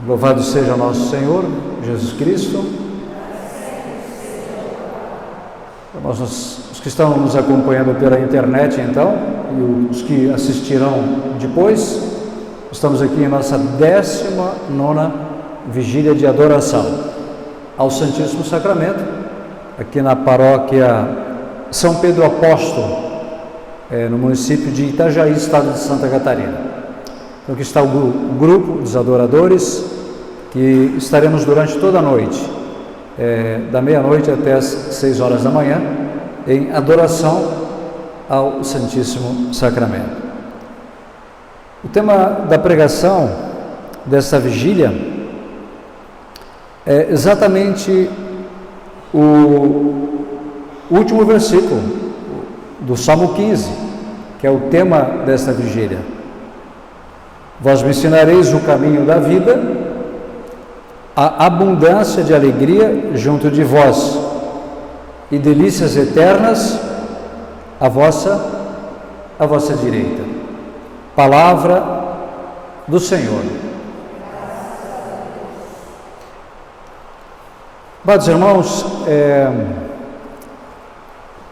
Louvado seja nosso Senhor Jesus Cristo. Os que estão nos acompanhando pela internet, então, e os que assistirão depois, estamos aqui em nossa 19ª vigília de adoração ao Santíssimo Sacramento, aqui na paróquia São Pedro Apóstolo, no município de Itajaí, estado de Santa Catarina. Então aqui está o grupo dos adoradores, que estaremos durante toda a noite, da meia-noite até as 6 horas da manhã, em adoração ao Santíssimo Sacramento. O tema da pregação desta vigília é exatamente o último versículo do Salmo 15, que é o tema desta vigília. Vós me ensinareis o caminho da vida, a abundância de alegria junto de vós, e delícias eternas à vossa direita. Palavra do Senhor. Amados irmãos,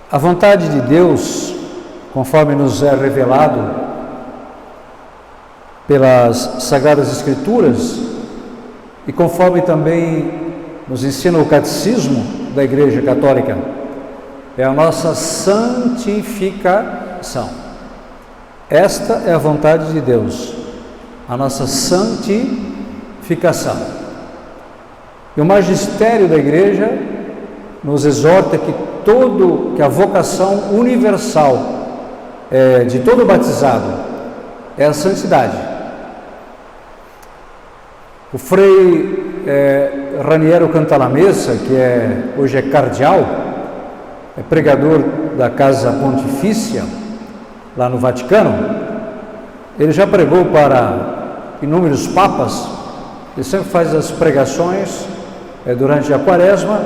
a vontade de Deus, conforme nos é revelado pelas Sagradas Escrituras, e conforme também nos ensina o Catecismo da Igreja Católica, é a nossa santificação. Esta é a vontade de Deus, a nossa santificação. E o magistério da Igreja nos exorta que a vocação universal de todo batizado é a santidade. O Frei Raniero Cantalamessa, que hoje é cardeal, é pregador da Casa Pontifícia, lá no Vaticano, ele já pregou para inúmeros papas, ele sempre faz as pregações durante a Quaresma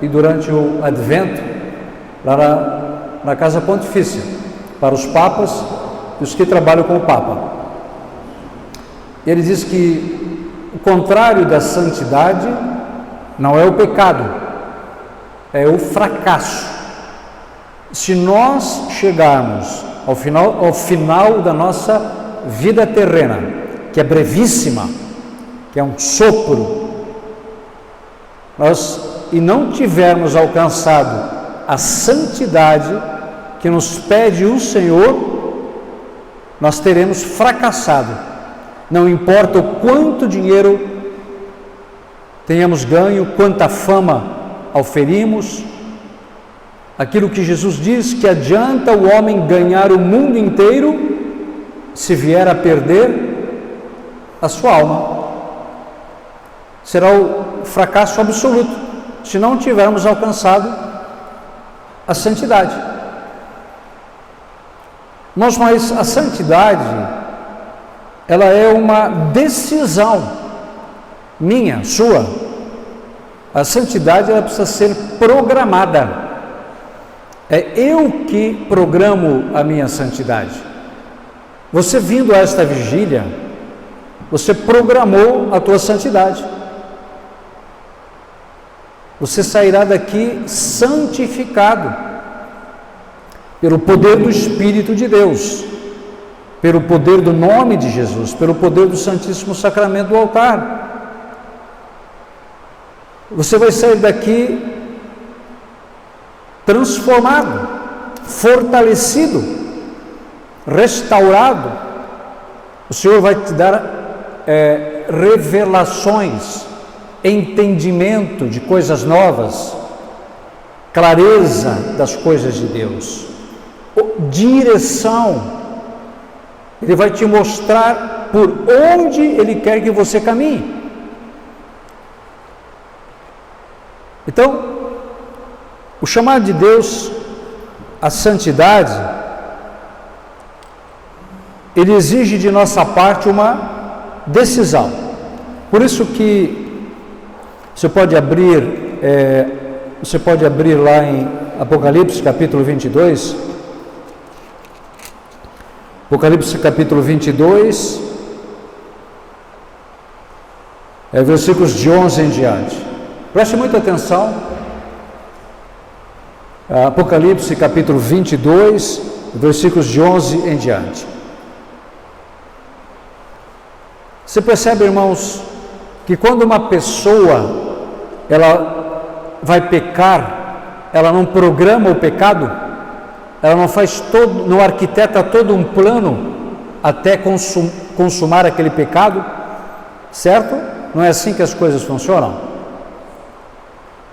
e durante o Advento, lá na Casa Pontifícia, para os papas e os que trabalham com o Papa. Ele diz que o contrário da santidade não é o pecado, é o fracasso. Se nós chegarmos ao final da nossa vida terrena, que é brevíssima, que é um sopro, e não tivermos alcançado a santidade que nos pede o Senhor, nós teremos fracassado. Não importa o quanto dinheiro tenhamos ganho, quanta fama auferimos, aquilo que Jesus diz, que adianta o homem ganhar o mundo inteiro se vier a perder a sua alma. Será o fracasso absoluto, se não tivermos alcançado a santidade. Mas a santidade, ela é uma decisão minha, sua. A santidade, ela precisa ser programada. É eu que programo a minha santidade. Você vindo a esta vigília, você programou a tua santidade. Você sairá daqui santificado pelo poder do Espírito de Deus, pelo poder do nome de Jesus, pelo poder do Santíssimo Sacramento do altar. Você vai sair daqui transformado, fortalecido, restaurado. O Senhor vai te dar revelações, entendimento de coisas novas, clareza das coisas de Deus, direção. Ele vai te mostrar por onde Ele quer que você caminhe. Então, o chamado de Deus à santidade, ele exige de nossa parte uma decisão. Por isso que você pode abrir lá em Apocalipse capítulo 22, Apocalipse capítulo 22, versículos de 11 em diante. Preste muita atenção. Apocalipse capítulo 22, versículos de 11 em diante. Você percebe, irmãos, que quando uma pessoa ela vai pecar, ela não programa o pecado, ela não arquiteta todo um plano até consumar aquele pecado, certo? Não é assim que as coisas funcionam?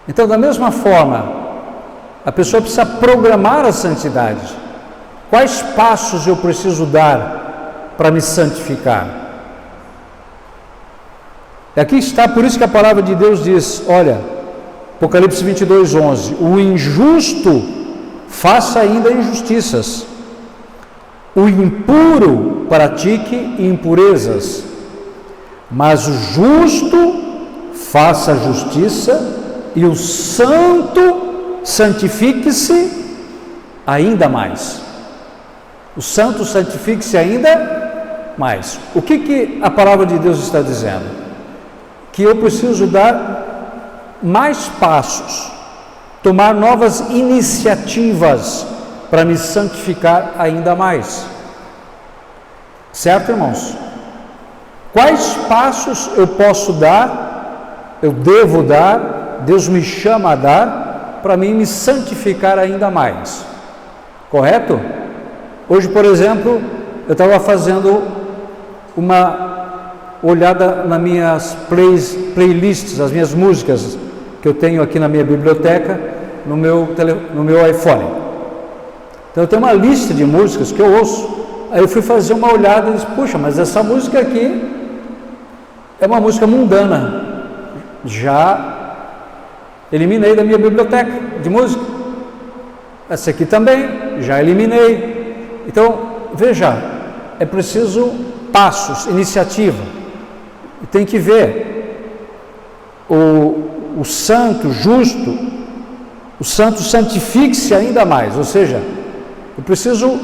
Então, da mesma forma, a pessoa precisa programar a santidade. Quais passos eu preciso dar para me santificar? Aqui está, por isso que a palavra de Deus diz, olha, Apocalipse 22, 11, o injusto faça ainda injustiças, o impuro pratique impurezas, mas o justo faça justiça e o santo santifique-se ainda mais. O santo santifique-se ainda mais. O que a palavra de Deus está dizendo? Que eu preciso dar mais passos, tomar novas iniciativas para me santificar ainda mais. Certo, irmãos? Quais passos eu posso dar, eu devo dar, Deus me chama a dar, para mim me santificar ainda mais? Correto? Hoje, por exemplo, eu estava fazendo uma olhada nas minhas playlists, as minhas músicas que eu tenho aqui na minha biblioteca, no meu iPhone. Então eu tenho uma lista de músicas que eu ouço. Aí eu fui fazer uma olhada e disse, puxa, mas essa música aqui é uma música mundana. Já eliminei da minha biblioteca de música. Essa aqui também, já eliminei. Então, veja, é preciso passos, iniciativa. E tem que ver o santo, justo, o santo santifique-se ainda mais, ou seja, eu preciso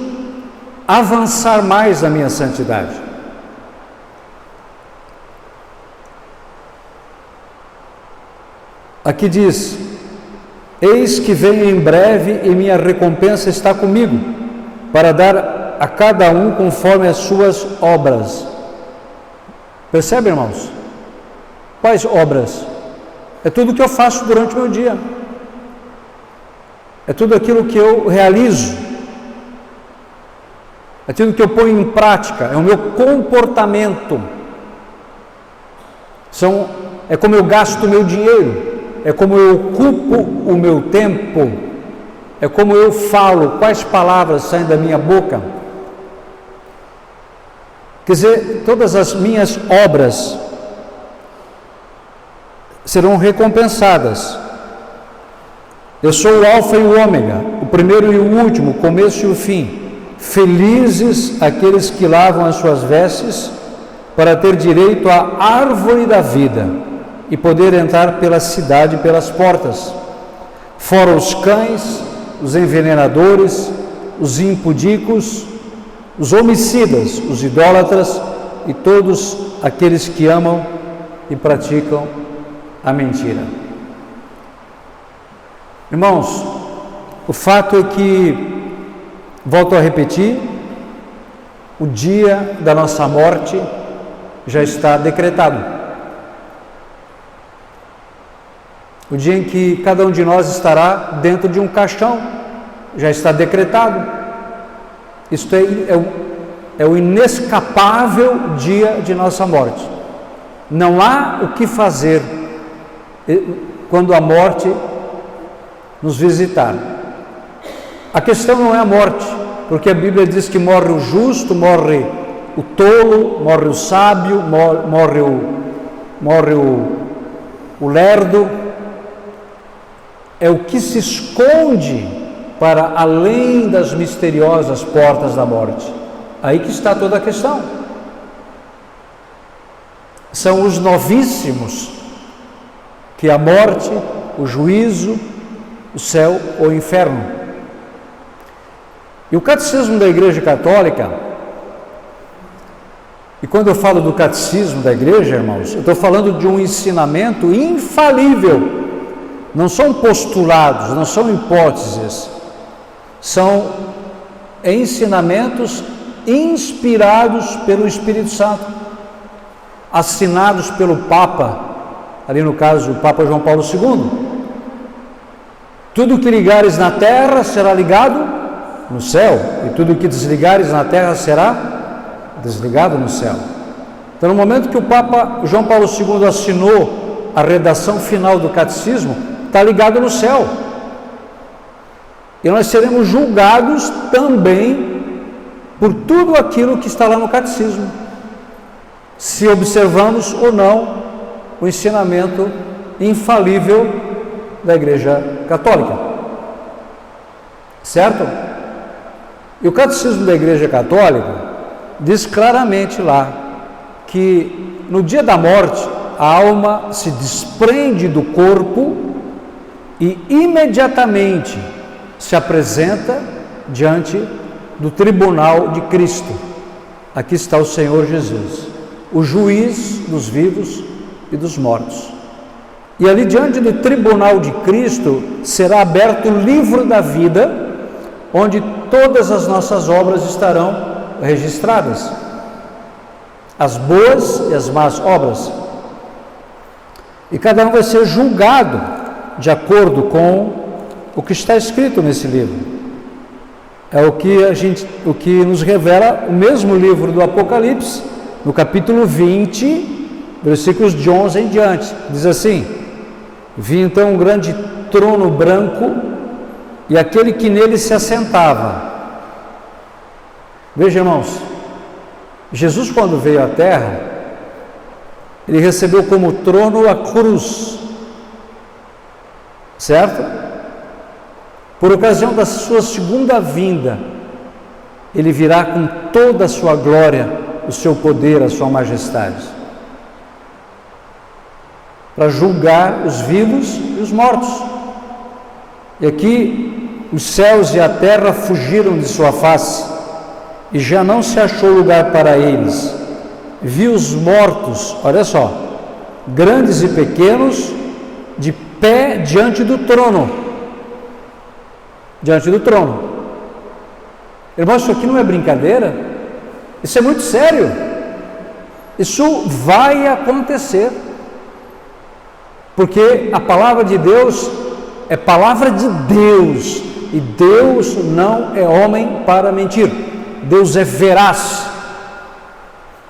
avançar mais na minha santidade. Aqui diz, eis que venho em breve e minha recompensa está comigo, para dar a cada um conforme as suas obras. Percebe, irmãos? Quais obras? É tudo que eu faço durante o meu dia. É tudo aquilo que eu realizo. É tudo que eu ponho em prática. É o meu comportamento. É como eu gasto o meu dinheiro. É como eu ocupo o meu tempo. É como eu falo. Quais palavras saem da minha boca. Quer dizer, todas as minhas obras serão recompensadas. Eu sou o alfa e o ômega, o primeiro e o último, o começo e o fim. Felizes aqueles que lavam as suas vestes para ter direito à árvore da vida e poder entrar pela cidade pelas portas. Fora os cães, os envenenadores, os impudicos, os homicidas, os idólatras e todos aqueles que amam e praticam a mentira. Irmãos, o fato é que, volto a repetir, o dia da nossa morte já está decretado. O dia em que cada um de nós estará dentro de um caixão já está decretado. Isto é o inescapável dia de nossa morte. Não há o que fazer quando a morte nos visitar. A questão não é a morte, porque a Bíblia diz que morre o justo, morre o tolo, morre o sábio, morre o lerdo. É o que se esconde para além das misteriosas portas da morte. Aí que está toda a questão. São os novíssimos que a morte, o juízo, o céu ou o inferno. E o Catecismo da Igreja Católica, E quando eu falo do catecismo da igreja, irmãos, eu estou falando de um ensinamento infalível. Não são postulados, não são hipóteses, são ensinamentos inspirados pelo Espírito Santo, assinados pelo Papa, ali no caso o Papa João Paulo II. Tudo que ligares na terra será ligado no céu, e tudo que desligares na terra será desligado no céu. Então, no momento que o Papa João Paulo II assinou a redação final do catecismo, está ligado no céu. E nós seremos julgados também por tudo aquilo que está lá no catecismo, se observamos ou não o ensinamento infalível da Igreja Católica. Certo? E o catecismo da Igreja Católica diz claramente lá que no dia da morte a alma se desprende do corpo e imediatamente se apresenta diante do tribunal de Cristo. Aqui está o Senhor Jesus, o juiz dos vivos e dos mortos. E ali diante do tribunal de Cristo será aberto o livro da vida, onde todas as nossas obras estarão registradas, as boas e as más obras. E cada um vai ser julgado de acordo com o que está escrito nesse livro. É o que nos revela o mesmo livro do Apocalipse, no capítulo 20, versículos de 11 em diante. Diz assim: vi então um grande trono branco e aquele que nele se assentava. Veja, irmãos, Jesus, quando veio à terra, ele recebeu como trono a cruz, certo? Por ocasião da sua segunda vinda, ele virá com toda a sua glória, o seu poder, a sua majestade, para julgar os vivos e os mortos. E aqui os céus e a terra fugiram de sua face, e já não se achou lugar para eles. Vi os mortos, olha só, grandes e pequenos, de pé diante do trono. Diante do trono. Irmãos, isso aqui não é brincadeira, isso é muito sério. Isso vai acontecer, porque a palavra de Deus é palavra de Deus, e Deus não é homem para mentir. Deus é veraz.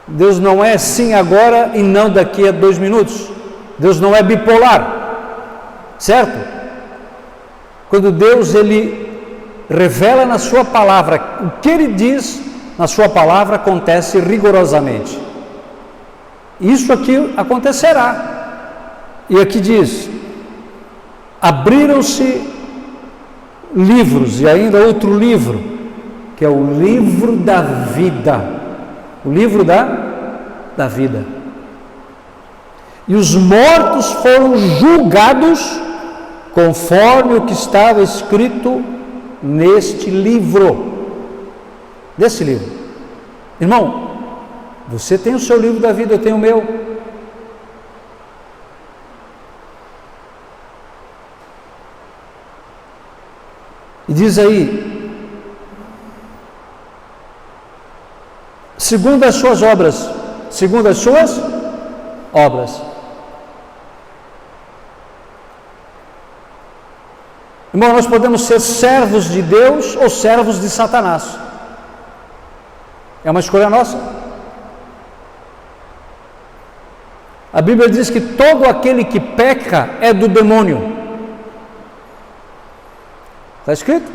Deus não é sim agora e não daqui a 2 minutos. Deus não é bipolar, certo? Quando Deus ele revela na sua palavra o que ele diz na sua palavra, acontece rigorosamente. Isso aqui acontecerá. E aqui diz: abriram-se livros, e ainda outro livro, que é o livro da vida. O livro da vida. E os mortos foram julgados conforme o que estava escrito neste livro. Desse livro. Irmão, você tem o seu livro da vida, eu tenho o meu. E diz aí: segundo as suas obras. Segundo as suas obras. Irmão, nós podemos ser servos de Deus ou servos de Satanás. É uma escolha nossa. A Bíblia diz que todo aquele que peca é do demônio. Está escrito?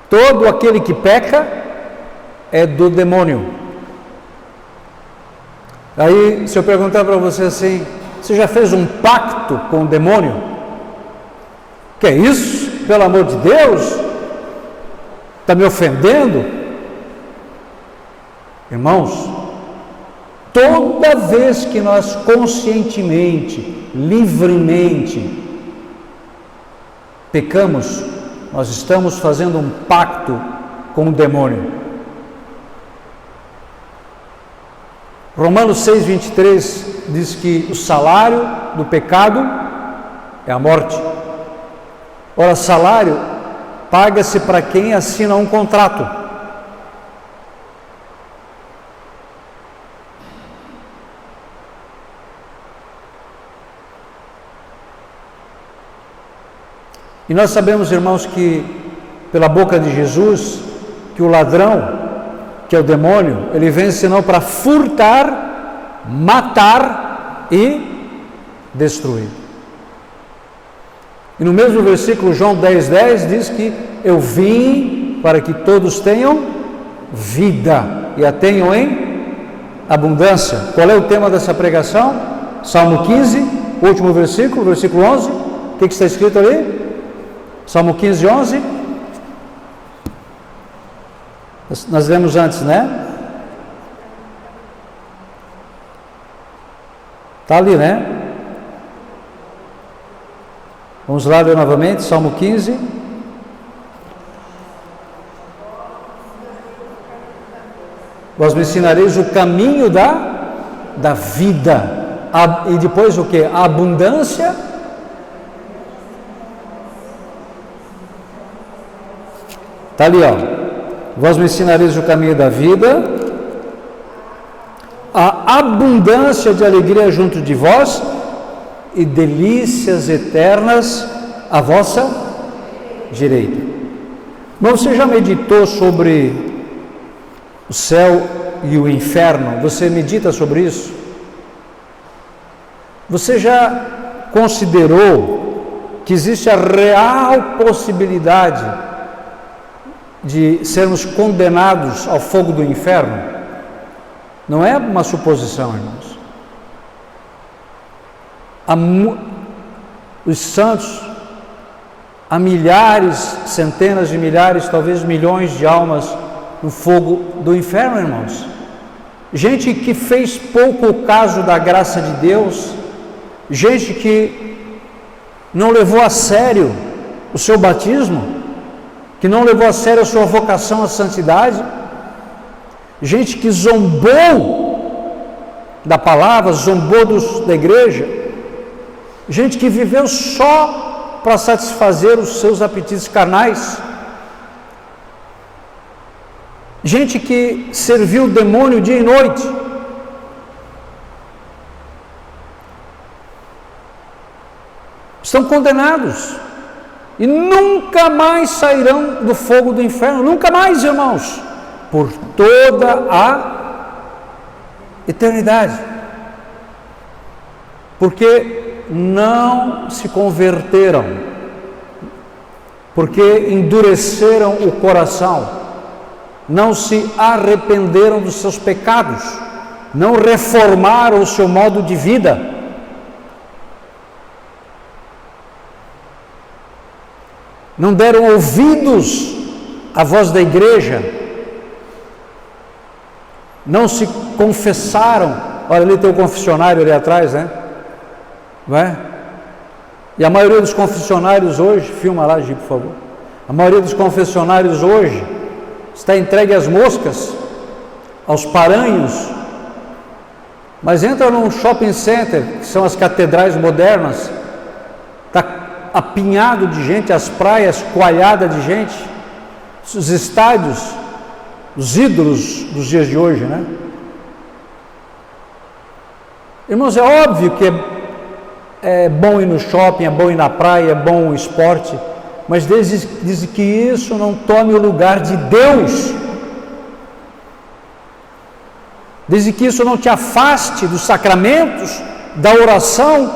Todo aquele que peca é do demônio. Aí, se eu perguntar para você assim: você já fez um pacto com o demônio? Que é isso? Pelo amor de Deus? Está me ofendendo? Irmãos, toda vez que nós conscientemente, livremente pecamos, nós estamos fazendo um pacto com o demônio. Romanos 6,23 diz que o salário do pecado é a morte. Ora, salário paga-se para quem assina um contrato. E nós sabemos, irmãos, que pela boca de Jesus, que o ladrão, que é o demônio, ele vem senão para furtar, matar e destruir. E no mesmo versículo, João 10,10 diz que eu vim para que todos tenham vida e a tenham em abundância. Qual é o tema dessa pregação? Salmo 15, último versículo, versículo 11. O que está escrito ali? Salmo 15, 11. Nós lemos antes, né? Está ali, né? Vamos lá ler novamente, Salmo 15. Vós me ensinareis o caminho da vida. E depois o que? A abundância. Está ali, ó. Vós me ensinareis o caminho da vida, a abundância de alegria junto de vós e delícias eternas à vossa direita. Mas você já meditou sobre o céu e o inferno? Você medita sobre isso? Você já considerou que existe a real possibilidade de sermos condenados ao fogo do inferno? Não é uma suposição, irmãos. Os santos, há milhares, centenas de milhares, talvez milhões de almas no fogo do inferno, irmãos. Gente que fez pouco caso da graça de Deus, gente que não levou a sério o seu batismo, que não levou a sério a sua vocação à santidade, gente que zombou da palavra, zombou da igreja, gente que viveu só para satisfazer os seus apetites carnais, gente que serviu o demônio dia e noite, estão condenados e nunca mais sairão do fogo do inferno, nunca mais, irmãos, por toda a eternidade, porque não se converteram, porque endureceram o coração, não se arrependeram dos seus pecados, não reformaram o seu modo de vida, não deram ouvidos à voz da igreja, não se confessaram. Olha, ali tem o confessionário ali atrás, né? Não é? E a maioria dos confessionários hoje, filma lá, Gi, por favor. A maioria dos confessionários hoje está entregue às moscas, aos paranhos. Mas entra num shopping center, que são as catedrais modernas, está apinhado de gente, as praias coalhadas de gente, os estádios, os ídolos dos dias de hoje, né? Irmãos, é óbvio que é bom ir no shopping, é bom ir na praia, é bom o esporte, mas desde que isso não tome o lugar de Deus, desde que isso não te afaste dos sacramentos, da oração,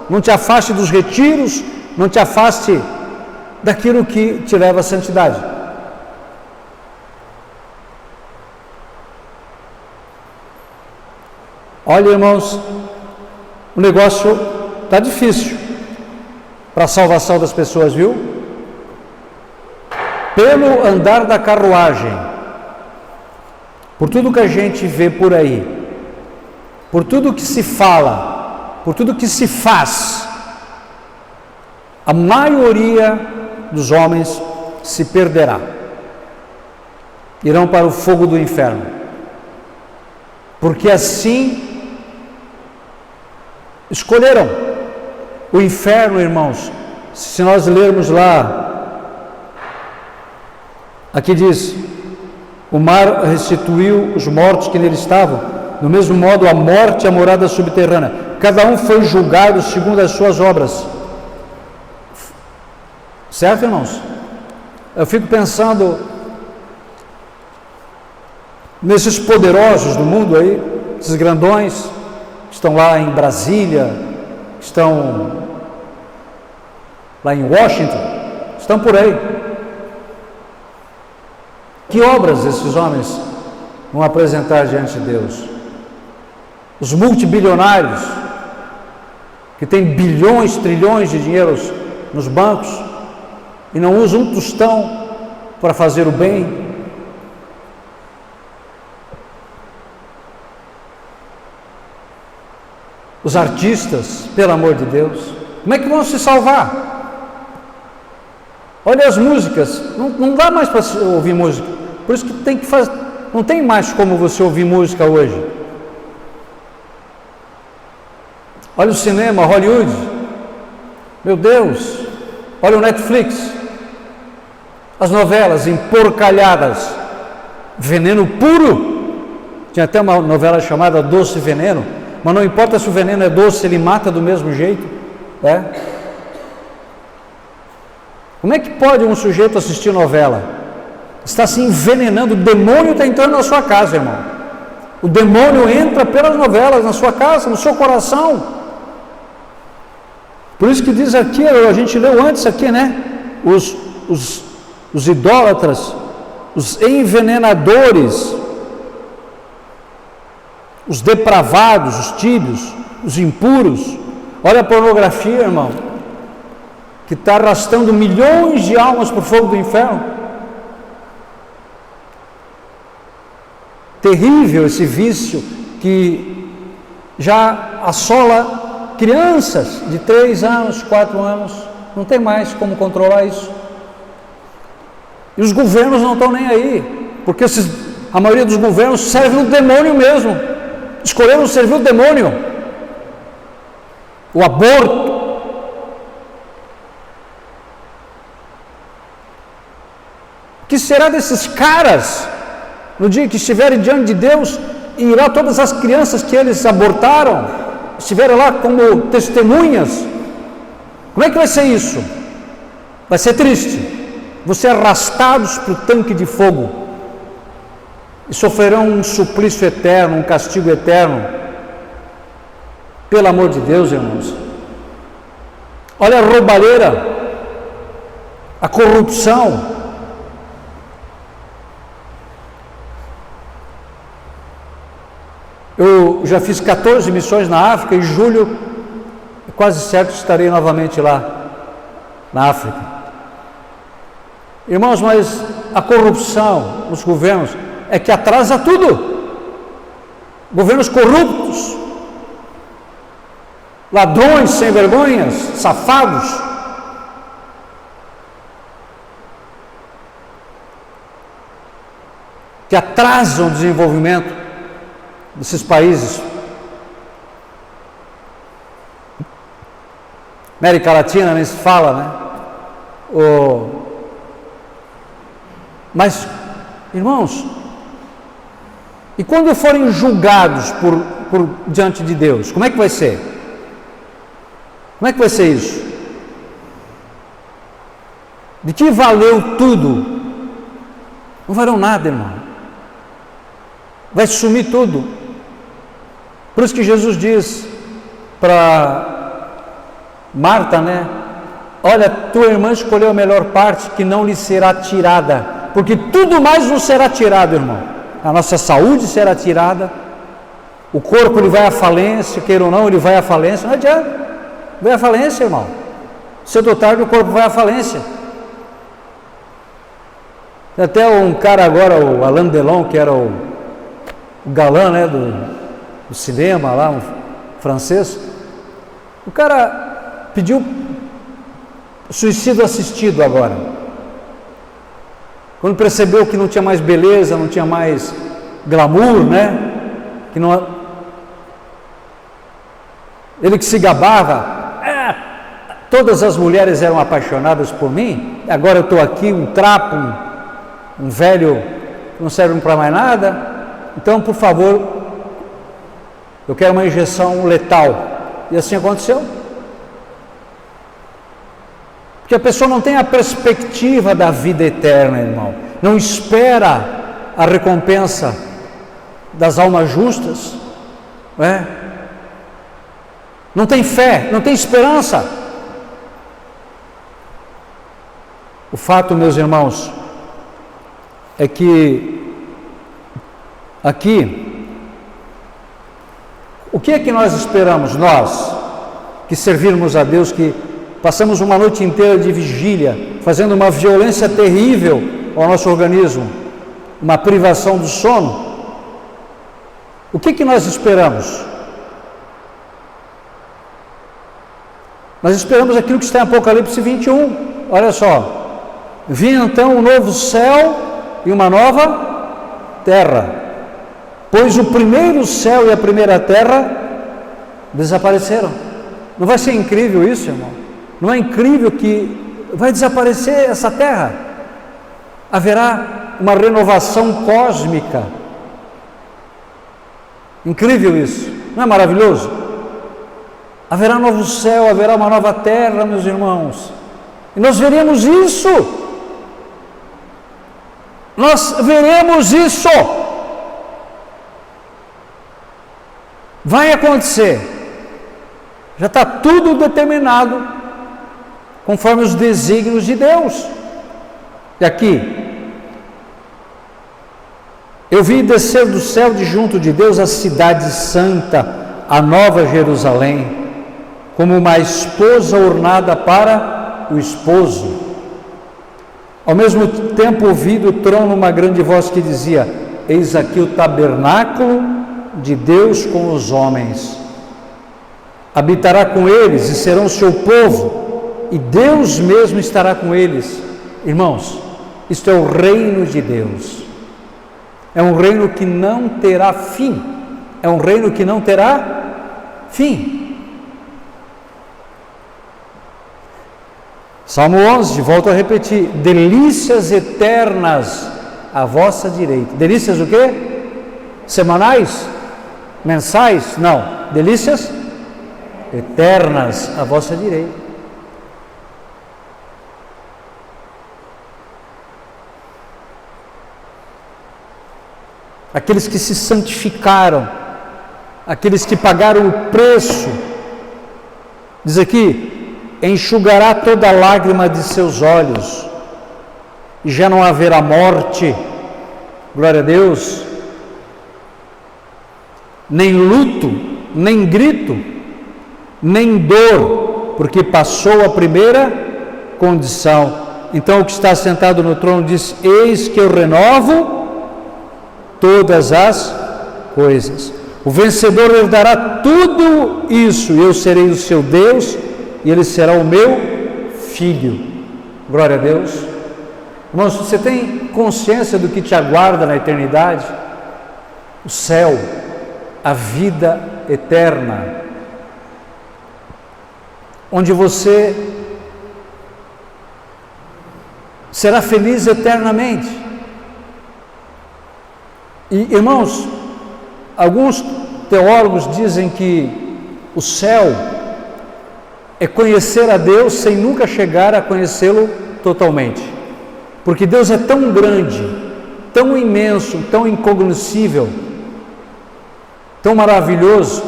não te afaste dos retiros, não te afaste daquilo que te leva à santidade. Olha, irmãos, o negócio está difícil para a salvação das pessoas, viu? Pelo andar da carruagem, por tudo que a gente vê por aí, por tudo que se fala, por tudo que se faz, a maioria dos homens se perderá, irão para o fogo do inferno. porque assim escolheram. O inferno, irmãos, se nós lermos lá, aqui diz: o mar restituiu os mortos que nele estavam, do mesmo modo a morte e a morada subterrânea, cada um foi julgado segundo as suas obras. Certo, irmãos? Eu fico pensando nesses poderosos do mundo aí, esses grandões que estão lá em Brasília, que estão lá em Washington, estão por aí. Que obras esses homens vão apresentar diante de Deus? Os multibilionários, que têm bilhões, trilhões de dinheiros nos bancos e não usam um tostão para fazer o bem. Os artistas, pelo amor de Deus, como é que vão se salvar? Olha as músicas, não dá mais para ouvir música, por isso que tem que fazer, não tem mais como você ouvir música hoje. Olha o cinema, Hollywood, meu Deus, olha o Netflix, as novelas emporcalhadas, veneno puro. Tinha até uma novela chamada Doce Veneno, mas não importa se o veneno é doce, ele mata do mesmo jeito, né? Como é que pode um sujeito assistir novela? Está se envenenando, o demônio está entrando na sua casa, irmão. O demônio entra pelas novelas na sua casa, no seu coração. Por isso que diz aqui, a gente leu antes aqui, né? Os idólatras, os envenenadores, os depravados, os tíbios, os impuros. Olha a pornografia, irmão, que está arrastando milhões de almas para o fogo do inferno. Terrível esse vício que já assola crianças de 3 anos, 4 anos, não tem mais como controlar isso. E os governos não estão nem aí, porque a maioria dos governos serve o demônio mesmo, escolheram servir o demônio, o aborto. O que será desses caras no dia que estiverem diante de Deus e irá todas as crianças que eles abortaram, estiverem lá como testemunhas? Como é que vai ser isso? Vai ser triste. Vão ser arrastados para o tanque de fogo e sofrerão um suplício eterno, um castigo eterno. Pelo amor de Deus, irmãos. Olha a roubalheira, a corrupção. Eu já fiz 14 missões na África, em julho, quase certo estarei novamente lá, na África. Irmãos, mas a corrupção nos governos é que atrasa tudo. Governos corruptos, ladrões sem vergonhas, safados. Que atrasam o desenvolvimento desses países. América Latina nem se fala, né? Mas, irmãos, e quando forem julgados por diante de Deus, como é que vai ser? Como é que vai ser isso? De que valeu tudo? Não valeu nada, irmão. Vai sumir tudo. Por isso que Jesus diz para Marta, né? Olha, tua irmã escolheu a melhor parte que não lhe será tirada. Porque tudo mais nos será tirado, irmão. A nossa saúde será tirada. O corpo ele vai à falência, queira ou não, ele vai à falência. Não adianta. Vai à falência, irmão. Cedo ou tarde o corpo vai à falência. Tem até um cara agora, o Alain Delon, que era o galã, né, do cinema lá, um francês. O cara pediu suicídio assistido agora. Quando percebeu que não tinha mais beleza, não tinha mais glamour, né? Que não, ele que se gabava, todas as mulheres eram apaixonadas por mim, agora eu estou aqui, um trapo, um velho que não serve para mais nada, então, por favor, eu quero uma injeção letal. E assim aconteceu. Porque a pessoa não tem a perspectiva da vida eterna, irmão. Não espera a recompensa das almas justas. Não é? Não tem fé, não tem esperança. O fato, meus irmãos, é que aqui, o que é que nós esperamos? Nós, que servirmos a Deus, que passamos uma noite inteira de vigília, fazendo uma violência terrível ao nosso organismo, uma privação do sono. O que é que nós esperamos? Nós esperamos aquilo que está em Apocalipse 21. Olha só. Vi então um novo céu e uma nova terra, pois o primeiro céu e a primeira terra desapareceram. Não vai ser incrível isso, irmão? Não é incrível que vai desaparecer essa terra? Haverá uma renovação cósmica. Incrível isso, não é maravilhoso? Haverá um novo céu, haverá uma nova terra, meus irmãos, e nós veremos isso. Nós veremos isso. Vai acontecer. Já está tudo determinado conforme os desígnios de Deus. E aqui, eu vi descer do céu de junto de Deus a cidade santa, a nova Jerusalém, como uma esposa ornada para o esposo. Ao mesmo tempo ouvi do trono uma grande voz que dizia: eis aqui o tabernáculo de Deus com os homens. Habitará com eles e serão seu povo, e Deus mesmo estará com eles. Irmãos, isto é o reino de Deus. É um reino que não terá fim. É um reino que não terá fim. Salmo 11, volto a repetir: delícias eternas à vossa direita. Delícias o quê? Semanais? Mensais? Não. Delícias eternas à vossa direita. Aqueles que se santificaram, aqueles que pagaram o preço, diz aqui: enxugará toda lágrima de seus olhos, e já não haverá morte, glória a Deus, nem luto, nem grito, nem dor, porque passou a primeira condição. Então o que está sentado no trono diz: eis que eu renovo todas as coisas. O vencedor herdará tudo isso, e eu serei o seu Deus, e ele será o meu filho. Glória a Deus. Irmãos, você tem consciência do que te aguarda na eternidade? O céu, a vida eterna, onde você será feliz eternamente. E, irmãos, alguns teólogos dizem que o céu é conhecer a Deus sem nunca chegar a conhecê-lo totalmente, porque Deus é tão grande, tão imenso, tão incognoscível, tão maravilhoso,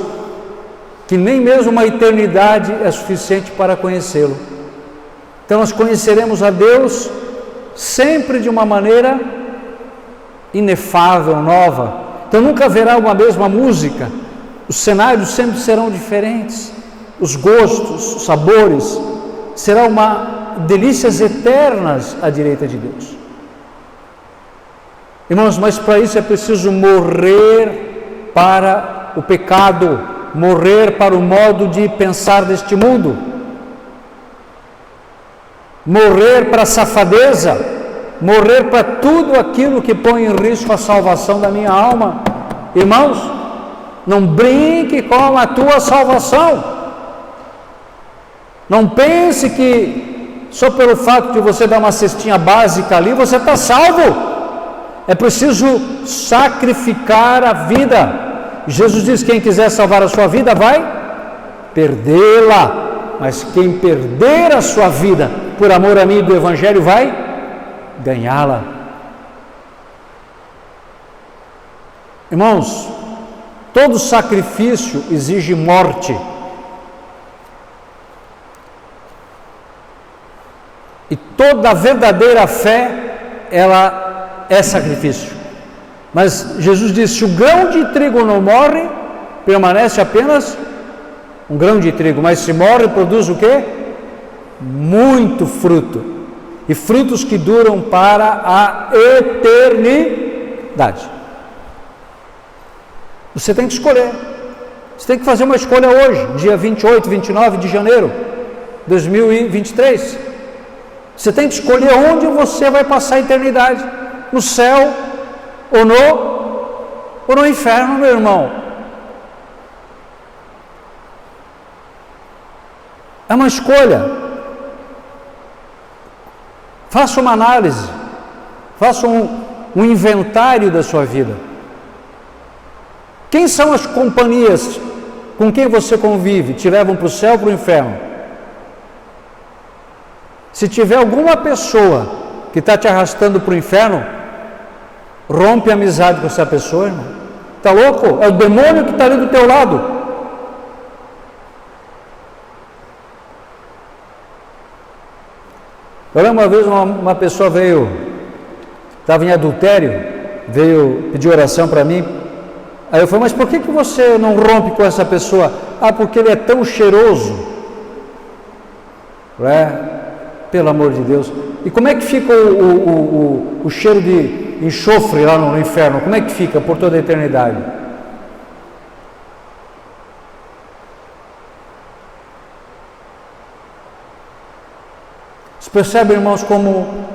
que nem mesmo uma eternidade é suficiente para conhecê-lo. Então nós conheceremos a Deus sempre de uma maneira inefável, nova. Então nunca haverá uma mesma música, os cenários sempre serão diferentes, os gostos, os sabores, serão delícias eternas à direita de Deus. Irmãos, mas para isso é preciso morrer para o pecado, morrer para o modo de pensar deste mundo, morrer para a safadeza, morrer para tudo aquilo que põe em risco a salvação da minha alma. Irmãos, Não brinque com a tua salvação. Não pense que só pelo fato de você dar uma cestinha básica ali, você está salvo. É preciso sacrificar a vida. Jesus diz: quem quiser salvar a sua vida vai perdê-la, mas quem perder a sua vida por amor a mim e do Evangelho vai ganhá-la. Irmãos, todo sacrifício exige morte. E toda verdadeira fé, ela é sacrifício. Mas Jesus disse: se o grão de trigo não morre, permanece apenas um grão de trigo, mas se morre, produz o quê? Muito fruto, e frutos que duram para a eternidade. Você tem que escolher. Você tem que fazer uma escolha hoje, dia 28, 29 de janeiro de 2023. Você tem que escolher onde você vai passar a eternidade: no céu ou no inferno, meu irmão. É uma escolha. Faça uma análise, faça um inventário da sua vida. Quem são as companhias com quem você convive? Te levam para o céu ou para o inferno? Se tiver alguma pessoa que está te arrastando para o inferno, rompe a amizade com essa pessoa, irmão. Está louco? É o demônio que está ali do teu lado. Eu lembro uma vez uma pessoa estava em adultério, veio pedir oração para mim. Aí eu falei: mas por que você não rompe com essa pessoa? Ah, porque ele é tão cheiroso. Pelo amor de Deus. E como é que fica o cheiro de enxofre lá no inferno? Como é que fica por toda a eternidade? Vocês percebem, irmãos, como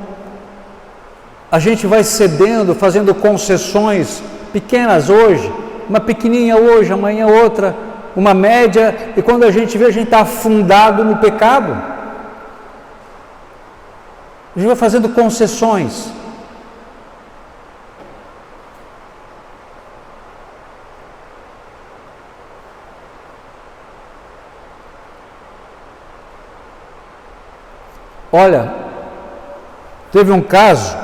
a gente vai cedendo, fazendo concessões pequenas hoje, uma pequenininha hoje, amanhã outra, uma média, e quando a gente vê, a gente está afundado no pecado. A gente vai fazendo concessões. Olha, teve um caso,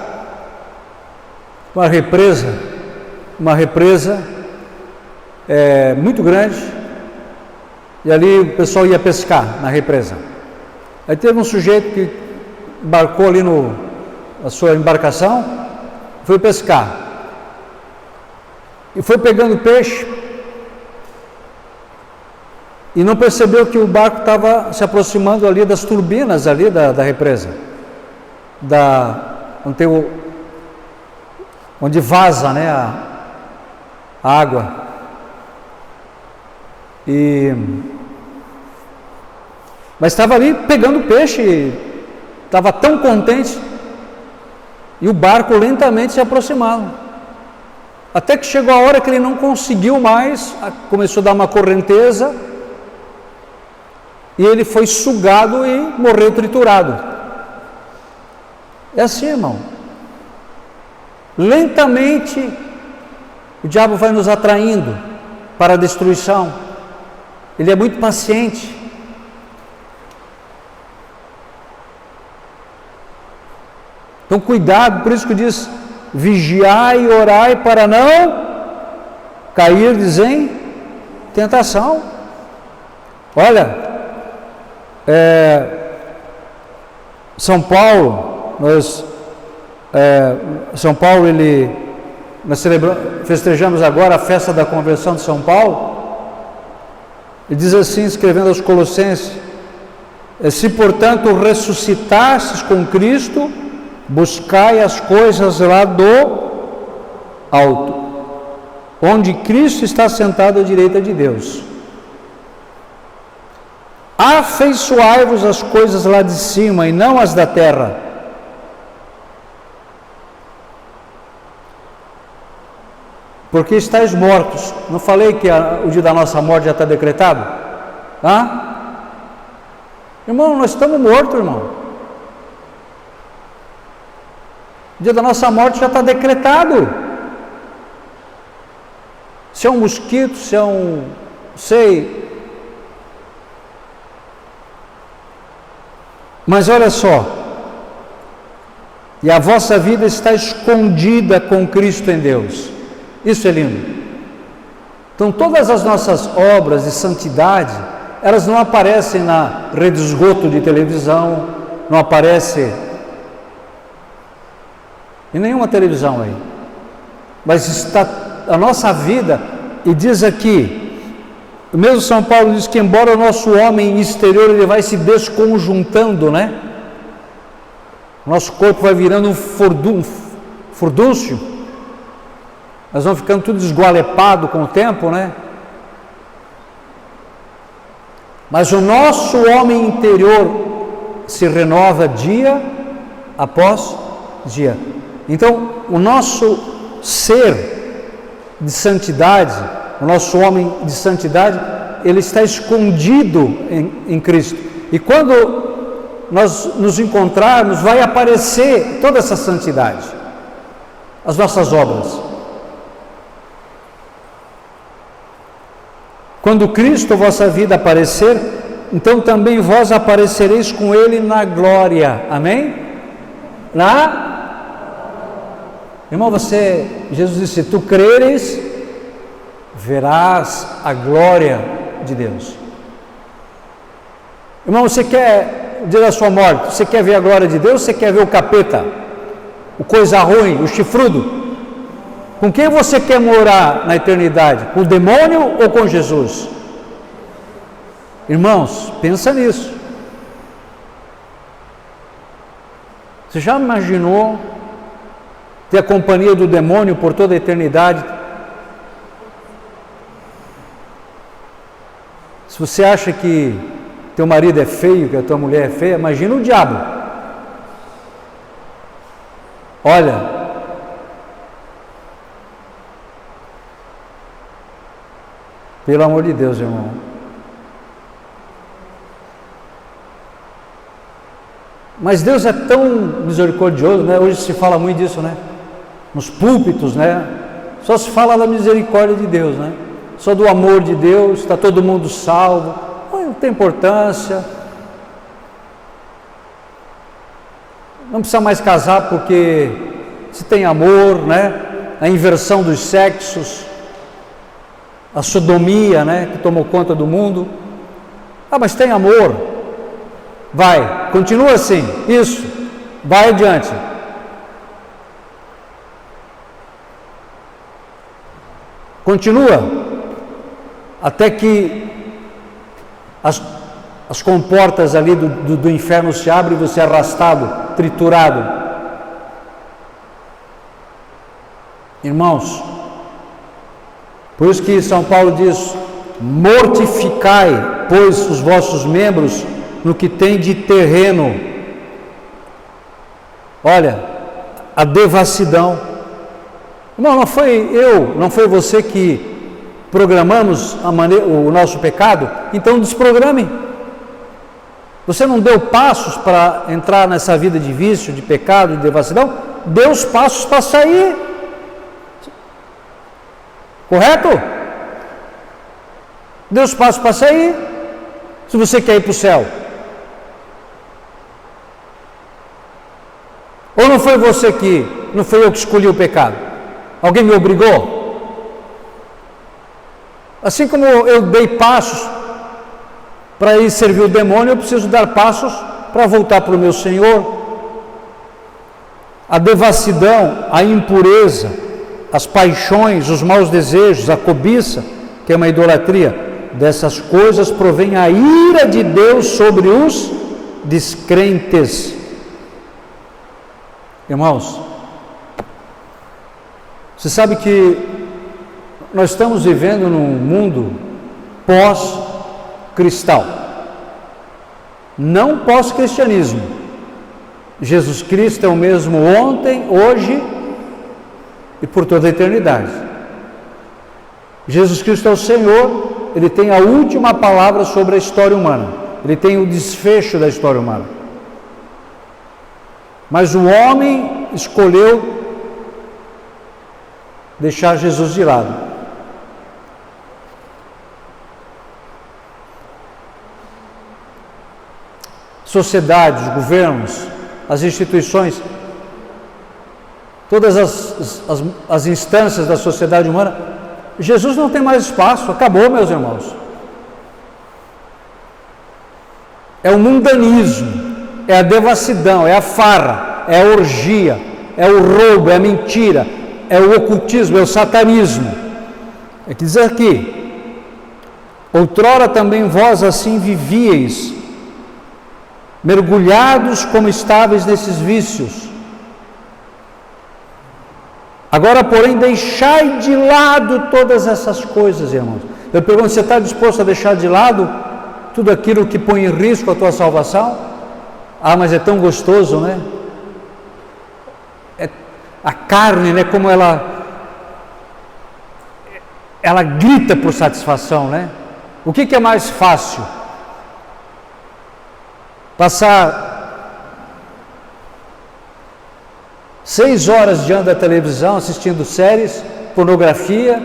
uma represa muito grande, e ali o pessoal ia pescar na represa. Aí teve um sujeito que embarcou ali na sua embarcação, foi pescar, e foi pegando peixe, e não percebeu que o barco estava se aproximando ali das turbinas ali da represa, onde vaza, né, a água. Mas estava ali pegando peixe, estava tão contente, e o barco lentamente se aproximava, até que chegou a hora que ele não conseguiu mais, começou a dar uma correnteza, e ele foi sugado e morreu triturado. É assim, irmão. Lentamente o diabo vai nos atraindo para a destruição. Ele é muito paciente. Então cuidado, por isso que diz: vigiai e orai para não cairdes em tentação. Olha, São Paulo, nós festejamos agora a festa da conversão de São Paulo, e diz assim, escrevendo aos Colossenses: se portanto ressuscitastes com Cristo, buscai as coisas lá do alto, onde Cristo está sentado à direita de Deus. Afeiçoai-vos as coisas lá de cima e não as da terra, porque estáis mortos. Não falei que o dia da nossa morte já está decretado? Irmão, nós estamos mortos, irmão. O dia da nossa morte já está decretado. Se é um mosquito, se é um... sei. Mas olha só. E a vossa vida está escondida com Cristo em Deus. Isso é lindo. Então todas as nossas obras de santidade, elas não aparecem na rede de esgoto de televisão, não aparecem em nenhuma televisão aí. Mas está a nossa vida, e diz aqui, o mesmo São Paulo diz que embora o nosso homem exterior ele vai se desconjuntando, né? Nosso corpo vai virando um furdúncio, nós vamos ficando tudo esgualepado com o tempo, né? Mas o nosso homem interior se renova dia após dia. Então, o nosso ser de santidade, o nosso homem de santidade, ele está escondido em Cristo. E quando nós nos encontrarmos, vai aparecer toda essa santidade, as nossas obras. Quando Cristo, a vossa vida, aparecer, então também vós aparecereis com Ele na glória. Amém? Irmão, Jesus disse, se tu creres, verás a glória de Deus. Irmão, você quer, dia da sua morte, você quer ver a glória de Deus, você quer ver o capeta, o coisa ruim, o chifrudo? Com quem você quer morar na eternidade? Com o demônio ou com Jesus? Irmãos, pensa nisso. Você já imaginou ter a companhia do demônio por toda a eternidade? Se você acha que teu marido é feio, que a tua mulher é feia, imagina o diabo. Olha, pelo amor de Deus, irmão. Mas Deus é tão misericordioso, né? Hoje se fala muito disso, né? Nos púlpitos, né? Só se fala da misericórdia de Deus, né? Só do amor de Deus, está todo mundo salvo. Não tem importância. Não precisa mais casar porque se tem amor, né? A inversão dos sexos, a sodomia, né? Que tomou conta do mundo. Mas tem amor. Vai, continua assim, isso, vai adiante. Continua, até que as comportas ali do inferno se abrem e você é arrastado, triturado. Irmãos, por isso que São Paulo diz, mortificai, pois, os vossos membros no que tem de terreno. Olha, a devassidão. Não foi você que programamos o nosso pecado? Então desprograme. Você não deu passos para entrar nessa vida de vício, de pecado, de devassidão? Dê os passos para sair. Correto? Dê os passos para sair. Se você quer ir para o céu. Ou não foi você não foi eu que escolhi o pecado? Alguém me obrigou? Assim como eu dei passos para ir servir o demônio, eu preciso dar passos para voltar para o meu Senhor. A devassidão, a impureza, as paixões, os maus desejos, a cobiça, que é uma idolatria, dessas coisas provém a ira de Deus sobre os descrentes. Irmãos, você sabe que nós estamos vivendo num mundo pós-cristal, não pós-cristianismo. Jesus Cristo é o mesmo ontem, hoje e por toda a eternidade. Jesus Cristo é o Senhor, Ele tem a última palavra sobre a história humana, Ele tem o desfecho da história humana. Mas o homem escolheu deixar Jesus de lado. Sociedades, governos, as instituições, todas as instâncias da sociedade humana, Jesus não tem mais espaço, acabou, meus irmãos. É o mundanismo, é a devassidão, é a farra, é a orgia, é o roubo, é a mentira, é o ocultismo, é o satanismo. É que diz aqui: outrora também vós assim vivíeis, mergulhados como estáveis nesses vícios. Agora, porém, deixai de lado todas essas coisas, irmãos. Eu pergunto, você está disposto a deixar de lado tudo aquilo que põe em risco a tua salvação? Ah, mas é tão gostoso, né? A carne, né, como ela grita por satisfação, né? O que é mais fácil? Passar 6 horas diante da televisão assistindo séries, pornografia,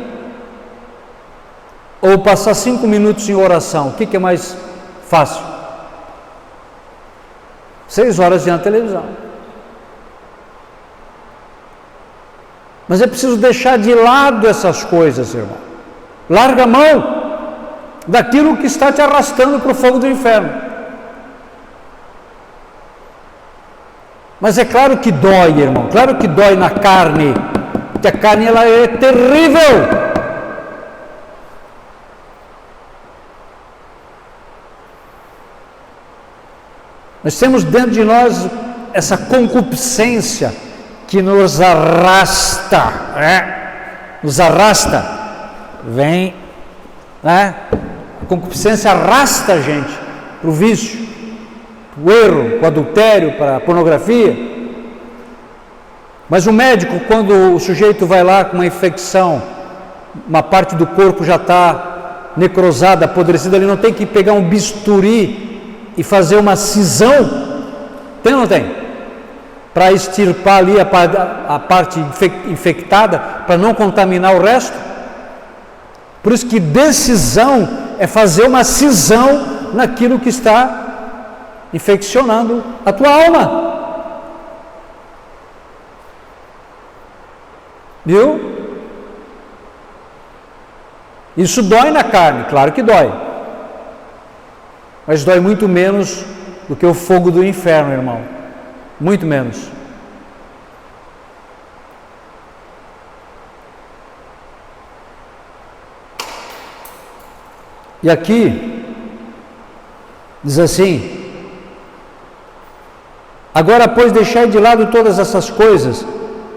ou passar 5 minutos em oração? O que é mais fácil? 6 horas diante da televisão. Mas é preciso deixar de lado essas coisas, irmão. Larga a mão daquilo que está te arrastando para o fogo do inferno. Mas é claro que dói, irmão, claro que dói na carne, porque a carne ela é terrível. Nós temos dentro de nós essa concupiscência que nos arrasta, vem, né? A concupiscência arrasta a gente para o vício, para o erro, para o adultério, para a pornografia. Mas o médico, quando o sujeito vai lá com uma infecção, uma parte do corpo já está necrosada, apodrecida, ele não tem que pegar um bisturi e fazer uma cisão? Tem ou não tem? Para extirpar ali a parte infectada, para não contaminar o resto. Por isso que decisão é fazer uma cisão naquilo que está infeccionando a tua alma. Viu? Isso dói na carne, claro que dói. Mas dói muito menos do que o fogo do inferno, irmão. Muito menos. E aqui diz assim: agora, pois, deixai de lado todas essas coisas: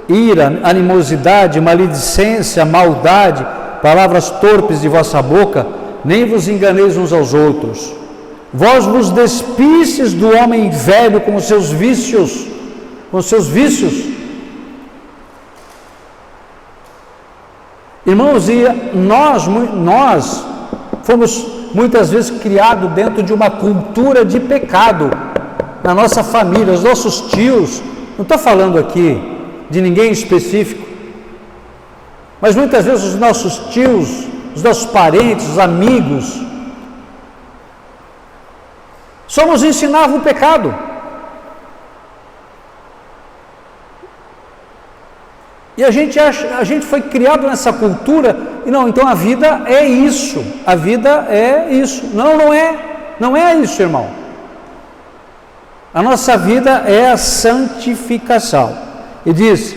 ira, animosidade, maledicência, maldade, palavras torpes de vossa boca, nem vos enganeis uns aos outros. Vós vos despistes do homem velho com os seus vícios, Irmãos, e nós fomos muitas vezes criados dentro de uma cultura de pecado, na nossa família, os nossos tios, não estou falando aqui de ninguém específico, mas muitas vezes os nossos tios, os nossos parentes, os amigos, só nos ensinavam o pecado. E a gente foi criado nessa cultura, e não, então a vida é isso, a vida é isso. Não é isso, irmão. A nossa vida é a santificação. E diz: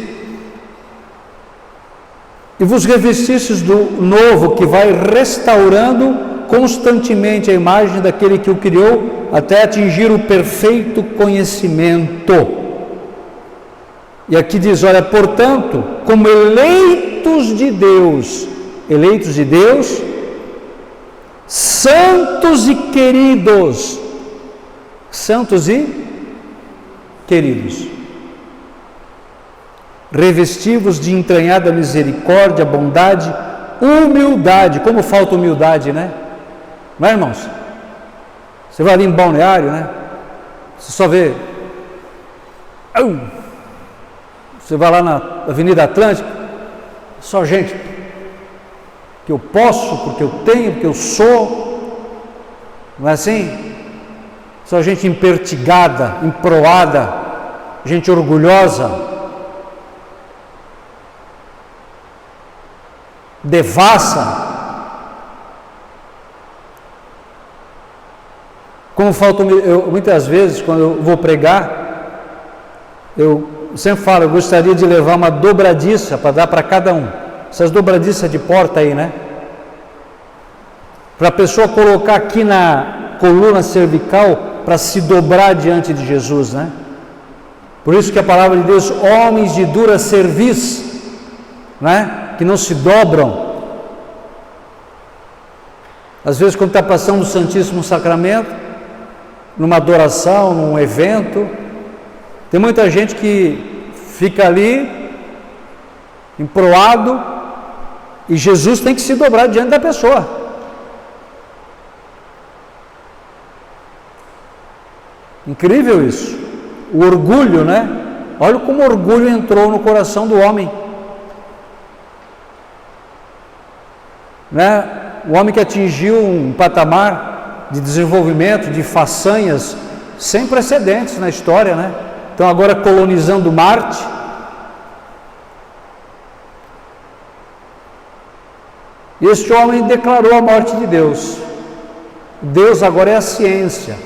e vos revestistes do novo, que vai restaurando constantemente a imagem daquele que o criou, até atingir o perfeito conhecimento. E aqui diz: olha, portanto, como eleitos de Deus, santos e queridos, revestivos de entranhada misericórdia, bondade, humildade. Como falta humildade, né? Não é, irmãos? Você vai ali em Balneário, né? Você só vê... Você vai lá na Avenida Atlântica, só gente que eu posso, porque eu tenho, porque eu sou. Não é assim? Só gente empertigada, emproada, gente orgulhosa, devassa. Como falta, muitas vezes, quando eu vou pregar, eu sempre falo, eu gostaria de levar uma dobradiça para dar para cada um. Essas dobradiças de porta aí, né? Para a pessoa colocar aqui na coluna cervical para se dobrar diante de Jesus, né? Por isso que a palavra de Deus, homens de dura cerviz, né? Que não se dobram. Às vezes, quando está passando o Santíssimo Sacramento, numa adoração, num evento, tem muita gente que fica ali, emproado, e Jesus tem que se dobrar diante da pessoa. Incrível isso. O orgulho, né? Olha como o orgulho entrou no coração do homem. Né? O homem que atingiu um patamar de desenvolvimento, de façanhas sem precedentes na história, né? Então agora colonizando Marte. E este homem declarou a morte de Deus. Deus agora é a ciência.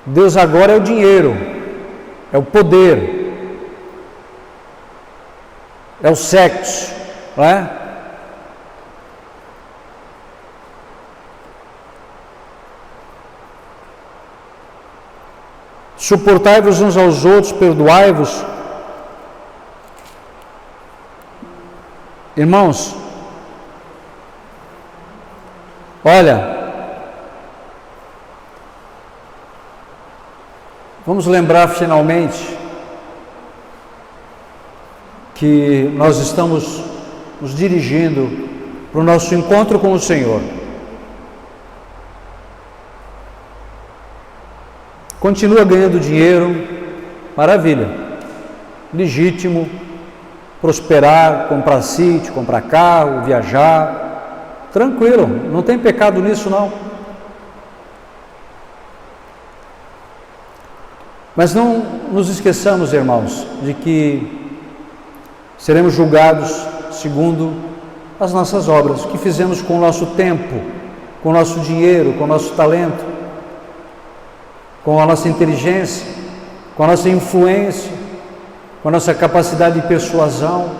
Deus agora é o dinheiro, é o poder, é o sexo, não é? Suportai-vos uns aos outros, perdoai-vos. Irmãos, olha, vamos lembrar finalmente que nós estamos nos dirigindo para o nosso encontro com o Senhor. Continua ganhando dinheiro, maravilha, legítimo, prosperar, comprar sítio, comprar carro, viajar, tranquilo, não tem pecado nisso não. Mas não nos esqueçamos, irmãos, de que seremos julgados segundo as nossas obras, o que fizemos com o nosso tempo, com o nosso dinheiro, com o nosso talento, com a nossa inteligência, com a nossa influência, com a nossa capacidade de persuasão.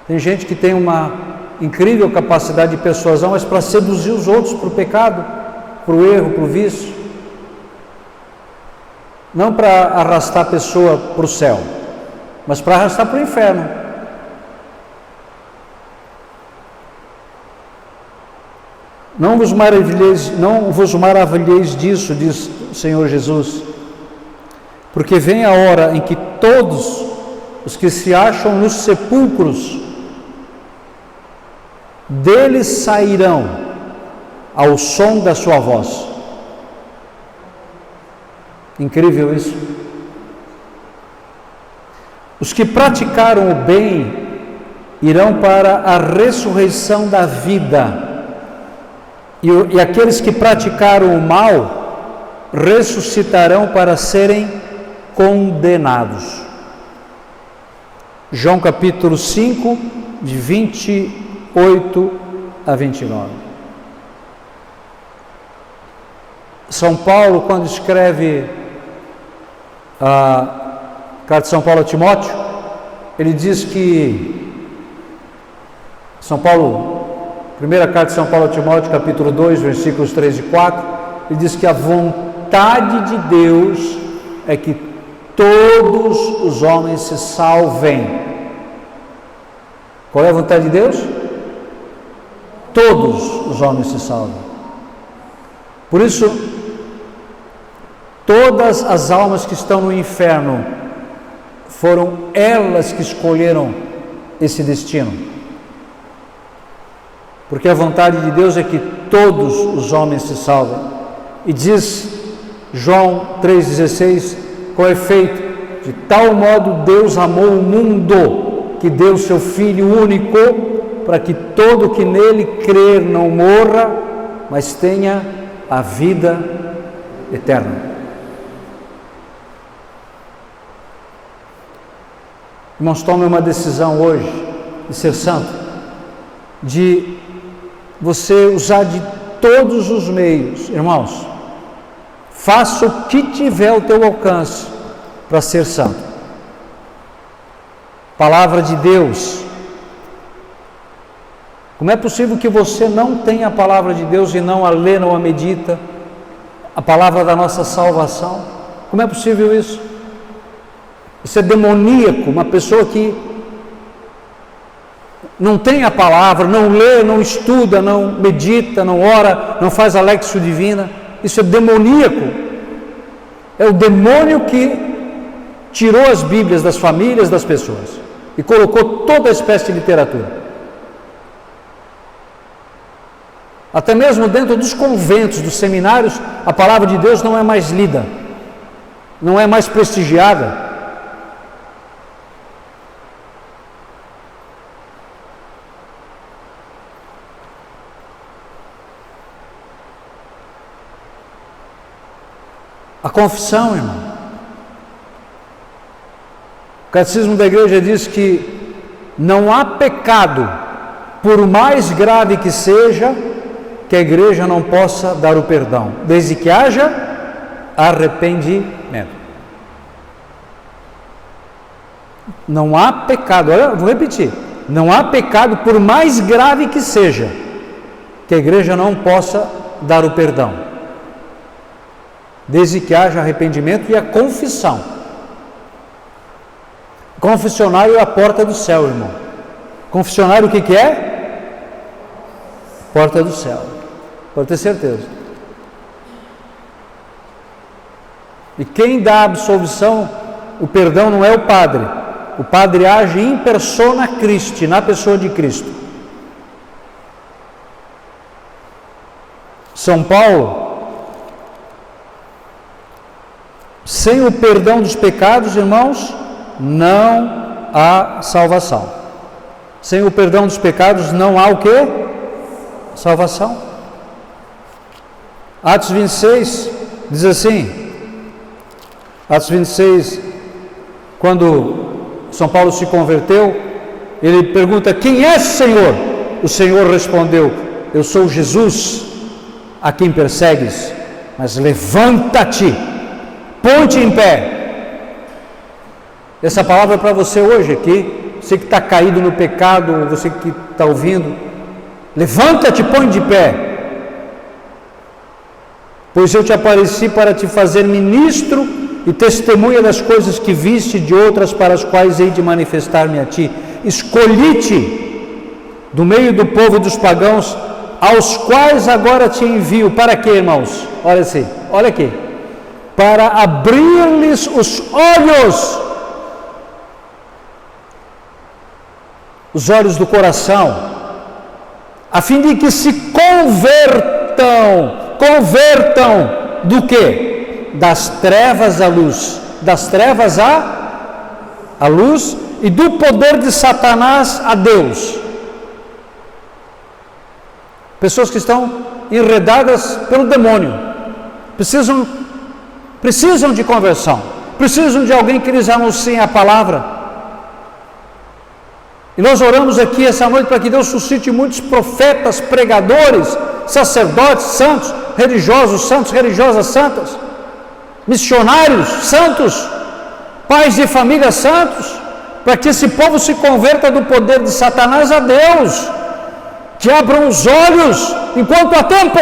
Tem gente que tem uma incrível capacidade de persuasão, mas para seduzir os outros para o pecado, para o erro, para o vício. Não para arrastar a pessoa para o céu, mas para arrastar para o inferno. Não vos maravilheis disso, diz o Senhor Jesus, porque vem a hora em que todos os que se acham nos sepulcros, deles sairão ao som da sua voz. Incrível isso. Os que praticaram o bem irão para a ressurreição da vida, e aqueles que praticaram o mal ressuscitarão para serem condenados. João capítulo 5, de 28 a 29. São Paulo, quando escreve a carta de São Paulo a Timóteo, ele diz que primeira carta de São Paulo a Timóteo, capítulo 2, versículos 3 e 4, ele diz que a vontade de Deus é que todos os homens se salvem. Qual é a vontade de Deus? Todos os homens se salvem. Por isso, todas as almas que estão no inferno, foram elas que escolheram esse destino. porque a vontade de Deus é que todos os homens se salvem. E diz João 3,16, com efeito, de tal modo Deus amou o mundo, que deu seu Filho único, para que todo que nele crer não morra, mas tenha a vida eterna. Irmãos, tome uma decisão hoje de ser santo, de você usar de todos os meios. Irmãos, faça o que tiver ao teu alcance para ser santo. Palavra de Deus. Como é possível que você não tenha a palavra de Deus e não a lê, não a medita? A palavra da nossa salvação. Como é possível isso? Isso é demoníaco. Uma pessoa que não tem a palavra, não lê, não estuda, não medita, não ora, não faz a lexio divina. Isso é demoníaco. É o demônio que tirou as Bíblias das famílias das pessoas e colocou toda espécie de literatura. Até mesmo dentro dos conventos, dos seminários, a palavra de Deus não é mais lida, não é mais prestigiada. A confissão, irmão. O Catecismo da Igreja diz que não há pecado, por mais grave que seja, que a Igreja não possa dar o perdão, desde que haja arrependimento. Não há pecado, olha, vou repetir, não há pecado, por mais grave que seja, que a Igreja não possa dar o perdão, desde que haja arrependimento e a confissão. Confessionário é a porta do céu, irmão. Confessionário o que é? Porta do céu. Pode ter certeza. E quem dá a absolvição, o perdão, não é o padre. O padre age in persona Christi, na pessoa de Cristo. São Paulo, sem o perdão dos pecados, irmãos, não há salvação. Sem o perdão dos pecados não há o quê? Salvação. Atos 26 diz assim, Atos 26, quando São Paulo se converteu, ele pergunta: quem é, Senhor? O Senhor respondeu: eu sou Jesus, a quem persegues, mas levanta-te, põe-te em pé. Essa palavra é para você hoje aqui, você que está caído no pecado, você que está ouvindo, levanta-te, põe de pé, pois eu te apareci para te fazer ministro e testemunha das coisas que viste, de outras para as quais hei de manifestar-me a ti. Escolhi-te do meio do povo e dos pagãos, aos quais agora te envio. Para quê, irmãos? Olha assim, olha aqui. Para abrir-lhes os olhos do coração, a fim de que se convertam do quê? Das trevas à luz, das trevas à luz, e do poder de Satanás a Deus. Pessoas que estão enredadas pelo demônio, precisam de conversão, precisam de alguém que lhes anuncie a palavra. E nós oramos aqui essa noite para que Deus suscite muitos profetas, pregadores, sacerdotes santos, religiosos santos, religiosas santas, missionários santos, pais de família santos, para que esse povo se converta do poder de Satanás a Deus, que abram os olhos enquanto há tempo,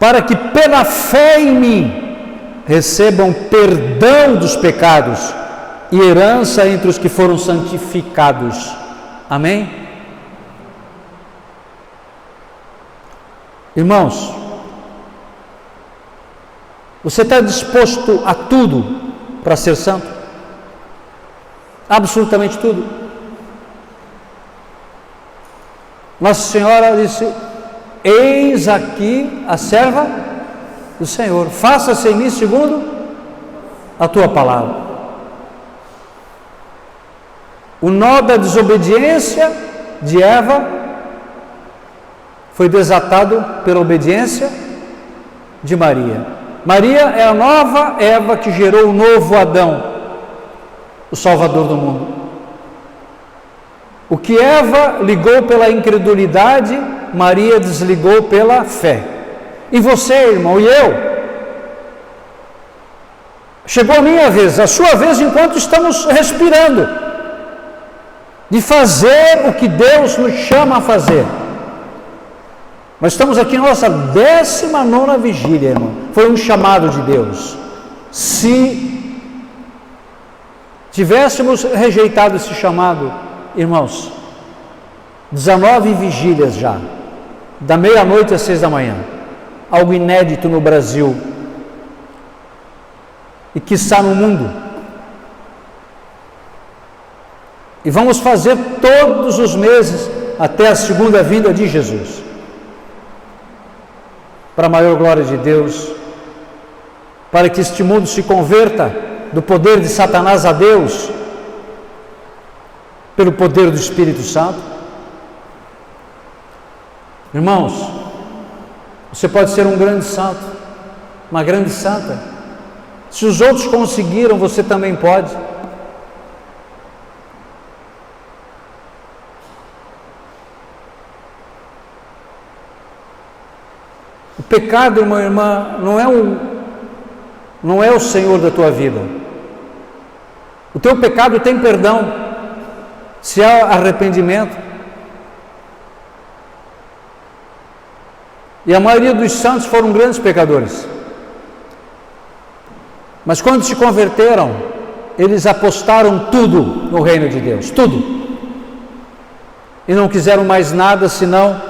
para que pela fé em mim recebam perdão dos pecados e herança entre os que foram santificados. Amém? Irmãos, você está disposto a tudo para ser santo? absolutamente tudo. Nossa Senhora disse: eis aqui a serva do Senhor, faça-se em mim segundo a tua palavra. O nó da desobediência de Eva foi desatado pela obediência de Maria. Maria é a nova Eva que gerou o novo Adão, o Salvador do mundo. O que Eva ligou pela incredulidade, Maria desligou pela fé. E você, irmão, e eu? Chegou a minha vez, a sua vez, enquanto estamos respirando, de fazer o que Deus nos chama a fazer. Nós estamos aqui na nossa 19ª vigília, irmão. Foi um chamado de Deus. Se tivéssemos rejeitado esse chamado, irmãos, 19 vigílias já, da meia-noite às 6 da manhã, algo inédito no Brasil e quiçá no mundo. E vamos fazer todos os meses até a segunda vinda de Jesus, para a maior glória de Deus, para que este mundo se converta do poder de Satanás a Deus, pelo poder do Espírito Santo. Irmãos, você pode ser um grande santo, uma grande santa. Se os outros conseguiram, você também pode. O pecado, irmão e irmã, não é o Senhor da tua vida. O teu pecado tem perdão, se há arrependimento. E a maioria dos santos foram grandes pecadores. Mas quando se converteram, eles apostaram tudo no reino de Deus, tudo. E não quiseram mais nada senão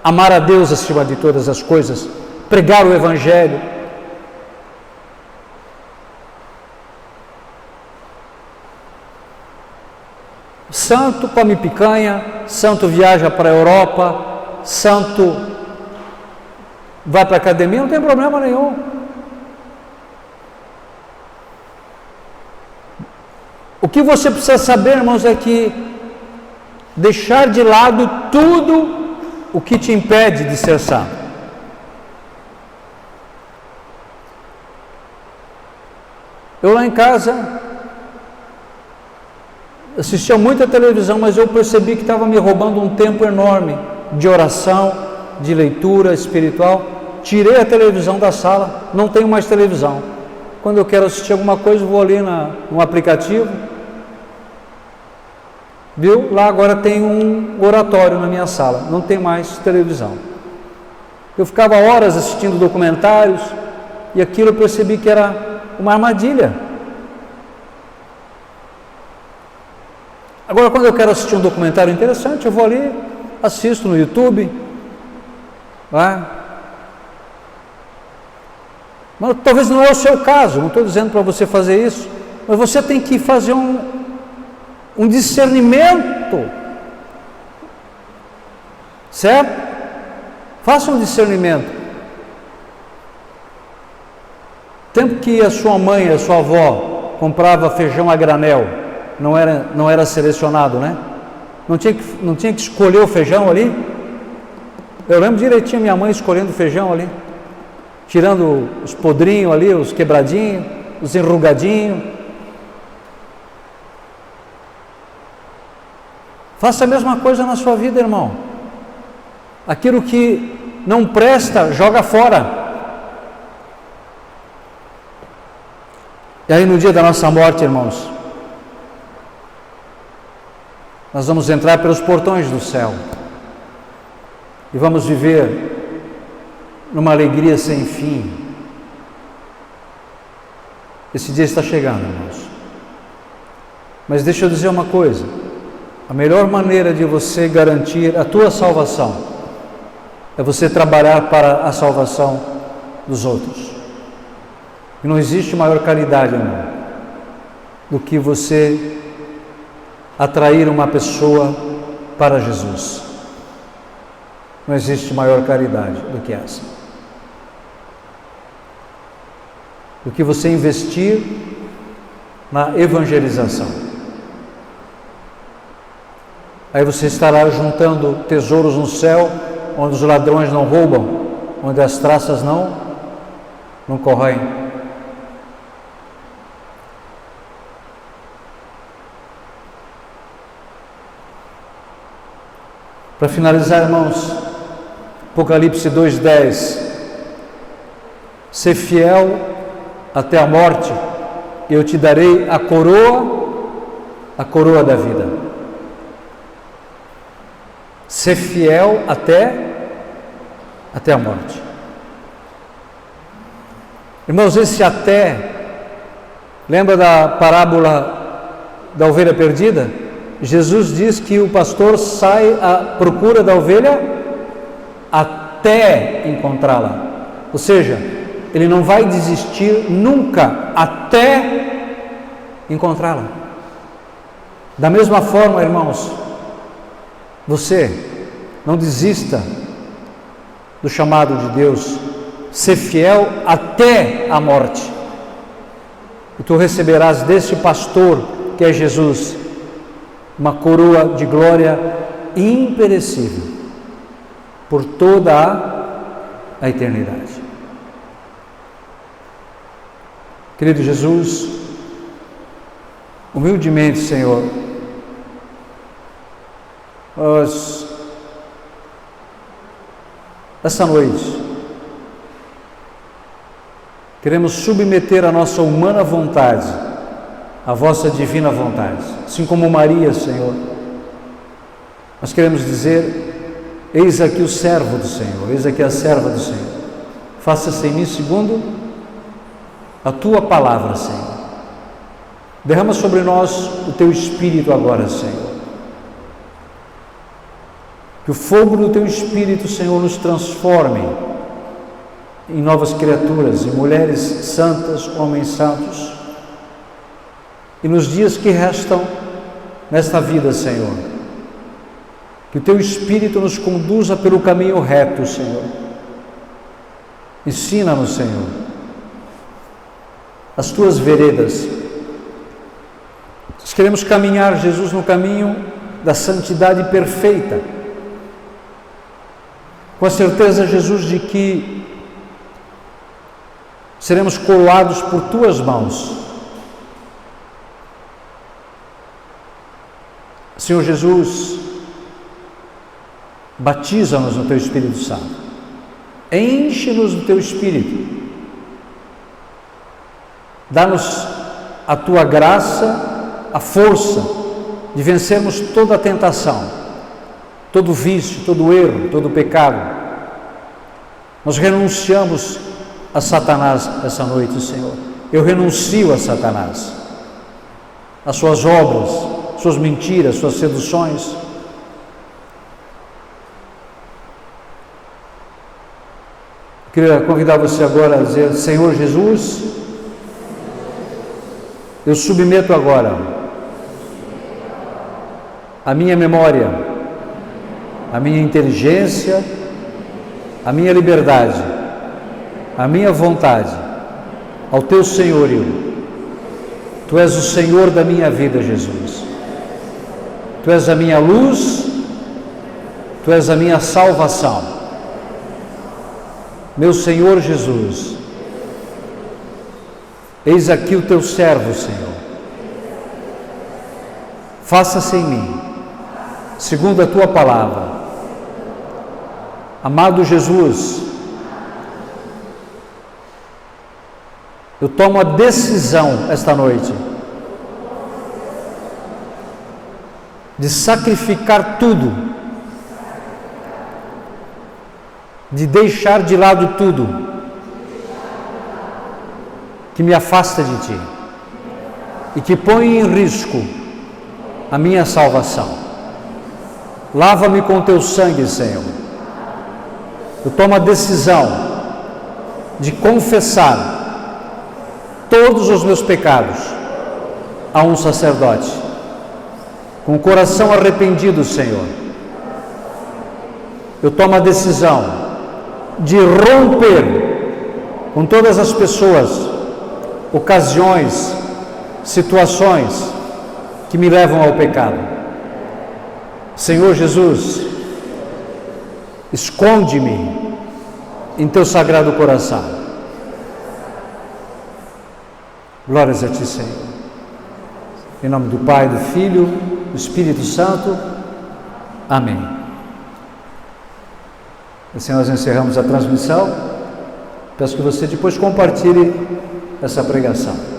amar a Deus acima de todas as coisas, pregar o Evangelho. Santo come picanha, santo viaja para a Europa, santo vai para a academia, não tem problema nenhum. O que você precisa saber, irmãos, é que deixar de lado tudo o que te impede de ser santo. Eu lá em casa assistia muita televisão, mas eu percebi que estava me roubando um tempo enorme de oração, de leitura espiritual. Tirei a televisão da sala, não tenho mais televisão. Quando eu quero assistir alguma coisa, vou ali no aplicativo. Viu? Lá agora tem um oratório na minha sala, não tem mais televisão. Eu ficava horas assistindo documentários e aquilo eu percebi que era uma armadilha. Agora, quando eu quero assistir um documentário interessante, eu vou ali, assisto no YouTube. Mas talvez não é o seu caso, não estou dizendo para você fazer isso, mas você tem que fazer um discernimento, certo? Faça um discernimento. Tempo que a sua mãe, a sua avó comprava feijão a granel, não era selecionado, né? Não tinha que escolher o feijão ali. Eu lembro direitinho minha mãe escolhendo o feijão ali, tirando os podrinhos ali, os quebradinhos, os enrugadinhos. Faça a mesma coisa na sua vida, irmão. Aquilo que não presta, joga fora. E aí no dia da nossa morte, irmãos, nós vamos entrar pelos portões do céu e vamos viver numa alegria sem fim. Esse dia está chegando, irmãos. Mas deixa eu dizer uma coisa: a melhor maneira de você garantir a tua salvação é você trabalhar para a salvação dos outros. E não existe maior caridade, irmão, do que você atrair uma pessoa para Jesus. Não existe maior caridade do que essa. Do que você investir na evangelização. Aí você estará juntando tesouros no céu, onde os ladrões não roubam, onde as traças não corroem. Para finalizar, irmãos, Apocalipse 2:10, ser fiel até a morte, eu te darei a coroa da vida. Ser fiel até a morte. Irmãos, esse até, lembra da parábola da ovelha perdida? Jesus diz que o pastor sai à procura da ovelha até encontrá-la. Ou seja, ele não vai desistir nunca até encontrá-la. Da mesma forma, irmãos, você não desista do chamado de Deus, ser fiel até a morte. E tu receberás desse pastor, que é Jesus, uma coroa de glória imperecível por toda a eternidade. Querido Jesus, humildemente, Senhor, nós, essa noite, queremos submeter a nossa humana vontade à vossa divina vontade, assim como Maria, Senhor. Nós queremos dizer: eis aqui o servo do Senhor, eis aqui a serva do Senhor, faça-se em mim segundo a tua palavra, Senhor. Derrama sobre nós o teu Espírito agora, Senhor. Que o fogo do teu Espírito, Senhor, nos transforme em novas criaturas, em mulheres santas, homens santos. E nos dias que restam nesta vida, Senhor, que o teu Espírito nos conduza pelo caminho reto, Senhor. Ensina-nos, Senhor, as tuas veredas. Nós queremos caminhar, Jesus, no caminho da santidade perfeita, com a certeza, Jesus, de que seremos coroados por tuas mãos. Senhor Jesus, batiza-nos no teu Espírito Santo, enche-nos do teu Espírito, dá-nos a tua graça, a força de vencermos toda a tentação, todo vício, todo erro, todo pecado. Nós renunciamos a Satanás essa noite, Senhor. Eu renuncio a Satanás, as suas obras, suas mentiras, suas seduções. Queria convidar você agora a dizer: Senhor Jesus, eu submeto agora a minha memória, a minha inteligência, a minha liberdade, a minha vontade ao teu senhorio. Tu és o Senhor da minha vida, Jesus. Tu és a minha luz, tu és a minha salvação. Meu Senhor Jesus, eis aqui o teu servo, Senhor. Faça-se em mim, segundo a tua palavra. Amado Jesus, eu tomo a decisão esta noite de sacrificar tudo, de deixar de lado tudo que me afasta de Ti e que põe em risco a minha salvação. Lava-me com Teu sangue, Senhor. Eu tomo a decisão de confessar todos os meus pecados a um sacerdote com o coração arrependido, Senhor, eu tomo a decisão de romper com todas as pessoas, ocasiões, situações que me levam ao pecado. Senhor Jesus, esconde-me em teu sagrado coração. Glórias a ti, Senhor. Em nome do Pai, do Filho, do Espírito Santo. Amém. Assim nós encerramos a transmissão. Peço que você depois compartilhe essa pregação.